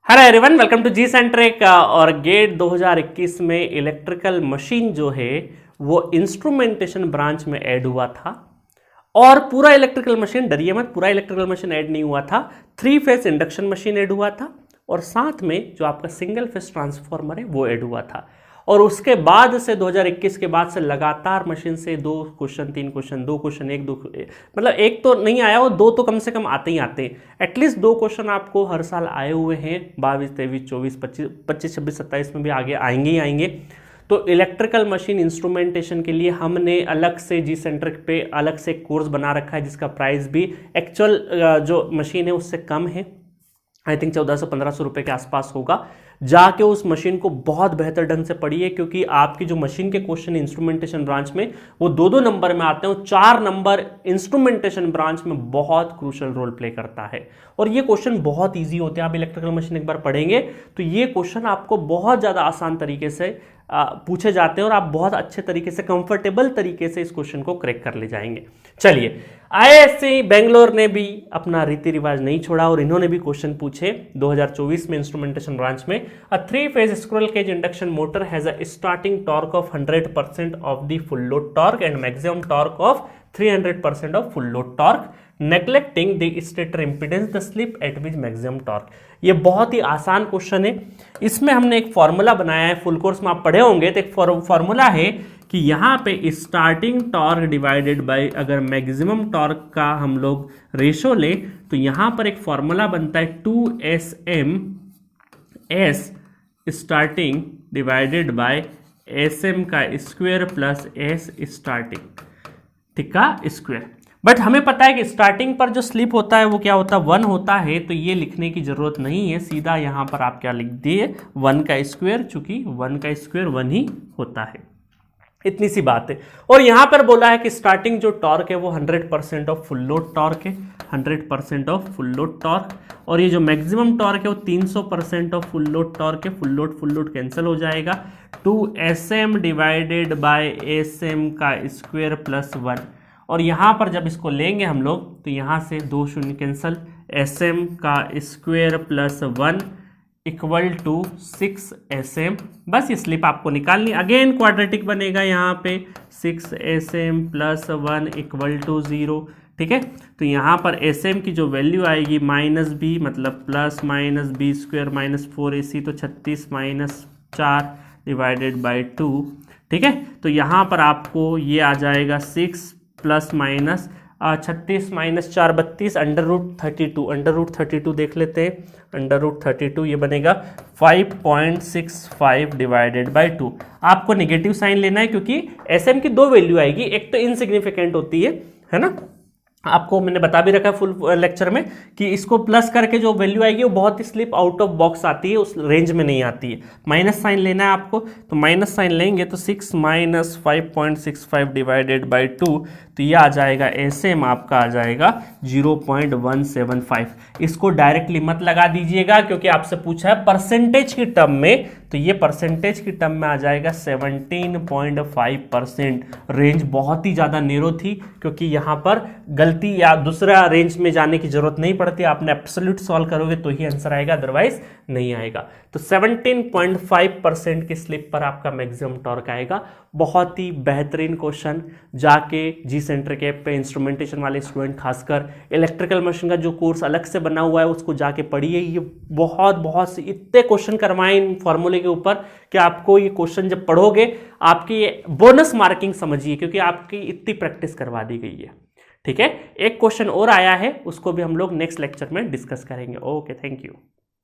Hello everyone, welcome to G centric. और GATE 2021 में electrical machine जो है वो इंस्ट्रूमेंटेशन ब्रांच में ऐड हुआ था। और पूरा इलेक्ट्रिकल मशीन, डरिए मत, पूरा इलेक्ट्रिकल मशीन ऐड नहीं हुआ था। 3 फेज इंडक्शन मशीन ऐड हुआ था और साथ में जो आपका सिंगल फेज ट्रांसफॉर्मर है वो ऐड हुआ था। और उसके बाद से 2021 के बाद से लगातार मशीन से 2 क्वेश्चन 3 क्वेश्चन 2 क्वेश्चन 1 2 मतलब एक तो नहीं आया हो, 2 तो कम से कम आते ही आते हैं। एटलीस्ट 2 क्वेश्चन आपको हर साल आए हुए हैं। 22 23 24 25 25 26 27 में भी आगे आएंगे ही आएंगे। तो इलेक्ट्रिकल मशीन इंस्ट्रूमेंटेशन के लिए हमने अलग से जी सेंट्रिक पे अलग से कोर्स बना रखा है, जिसका प्राइस भी एक्चुअल जो मशीन है उससे कम है। आई थिंक 1400-1500 रुपये के आसपास होगा। जाके उस मशीन को बहुत बेहतर ढंग से पढ़िए, क्योंकि आपकी जो मशीन के क्वेश्चन इंस्ट्रूमेंटेशन ब्रांच में वो 2-2 नंबर में आते हैं और 4 नंबर इंस्ट्रूमेंटेशन ब्रांच में बहुत क्रूशियल रोल प्ले करता है। और ये क्वेश्चन बहुत इजी होते हैं। आप इलेक्ट्रिकल मशीन एक बार पढ़ेंगे तो ये क्वेश्चन आपको बहुत ज़्यादा आसान तरीके से पूछे जाते हैं और आप बहुत अच्छे तरीके से, कंफर्टेबल तरीके से इस क्वेश्चन को क्रैक कर ले जाएंगे। चलिए, आईआईएससी बेंगलोर ने भी अपना रीति रिवाज नहीं छोड़ा और इन्होंने भी क्वेश्चन पूछे 2024 में इंस्ट्रूमेंटेशन ब्रांच में। A 3 phase squirrel cage induction motor has a starting torque of 100% of the full load torque and maximum torque of 300% of full load torque, neglecting the stator impedance the slip at which maximum torque. ये बहुत ही आसान question है। इसमें हमने एक formula बनाया है, full course में आप पढ़े होंगे। तो एक फॉर्मूला है कि यहाँ पे स्टार्टिंग टॉर्क डिवाइडेड बाय अगर मैक्सिमम टॉर्क का हम लोग रेशो ले तो यहाँ पर एक फॉर्मूला बनता है 2SM S starting divided by SM का स्क्वायर प्लस S स्टार्टिंग, ठीक का स्क्वायर। बट हमें पता है कि स्टार्टिंग पर जो स्लिप होता है वो क्या होता है, 1 होता है। तो ये लिखने की जरूरत नहीं है, सीधा यहाँ पर आप क्या लिख दिए 1 का स्क्वायर, चूंकि 1 का स्क्वायर 1 ही होता है। इतनी सी बात है। और यहाँ पर बोला है कि स्टार्टिंग जो टॉर्क है वो 100% ऑफ फुल लोड टॉर्क है, 100% ऑफ फुल लोड टॉर्क। और ये जो मैक्सिमम टॉर्क है वो 300% ऑफ फुल लोड टॉर्क है। फुल लोड कैंसिल हो जाएगा। 2SM डिवाइडेड बाय SM का स्क्वायर प्लस 1। और यहाँ पर जब इसको लेंगे हम लोग तो यहाँ से 2 शून्य कैंसल, SM का square plus 1 equal to 6SM। बस ये स्लिप आपको निकालनी। अगेन क्वाड्रेटिक बनेगा यहाँ पे 6SM प्लस 1 इक्वल टू 0, ठीक है। तो यहाँ पर SM की जो वैल्यू आएगी -B, मतलब plus minus B square minus 4AC, तो 36 माइनस 4 डिवाइडेड बाई 2, ठीक है। तो यहाँ पर आपको ये आ जाएगा 6 plus minus 36 minus 4 32, under root 32 देख लेते हैं। अंडर रूट 32 ये बनेगा 5.65 डिवाइडेड बाई 2। आपको नेगेटिव साइन लेना है क्योंकि SM की 2 वैल्यू आएगी, एक तो इनसिग्निफिकेंट होती है ना। आपको मैंने बता भी रखा है फुल लेक्चर में कि इसको प्लस करके जो वैल्यू आएगी वो बहुत ही स्लिप आउट ऑफ बॉक्स आती है, उस रेंज में नहीं आती है। माइनस साइन लेना है आपको, तो माइनस साइन लेंगे तो 6 माइनस 5.65 डिवाइडेड बाई 2, तो ये आ जाएगा SM आपका आ जाएगा 0.175। इसको डायरेक्टली मत लगा दीजिएगा क्योंकि आपसे पूछा है परसेंटेज की टर्म में, तो ये परसेंटेज की टर्म में आ जाएगा 17.5%। रेंज बहुत ही ज़्यादा नेरो थी क्योंकि यहाँ पर गलती या दूसरा रेंज में जाने की जरूरत नहीं पड़ती। आपने एब्सोल्यूट सॉल्व करोगे तो ही आंसर आएगा, अदरवाइज नहीं आएगा। तो 17.5% की स्लिप पर आपका मैक्सिमम टॉर्क आएगा। बहुत ही बेहतरीन क्वेश्चन। जाके जी सेंटर के पे इंस्ट्रूमेंटेशन वाले स्टूडेंट, खासकर इलेक्ट्रिकल मशीन का जो कोर्स अलग से बना हुआ है उसको जाके पढ़िए। ये बहुत से इतने क्वेश्चन करवाएं इन फॉर्मूले के ऊपर कि आपको ये क्वेश्चन जब पढ़ोगे आपकी बोनस मार्किंग समझिए, क्योंकि आपकी इतनी प्रैक्टिस करवा दी गई है, ठीक है। एक क्वेश्चन और आया है, उसको भी हम लोग नेक्स्ट लेक्चर में डिस्कस करेंगे। Okay, thank you.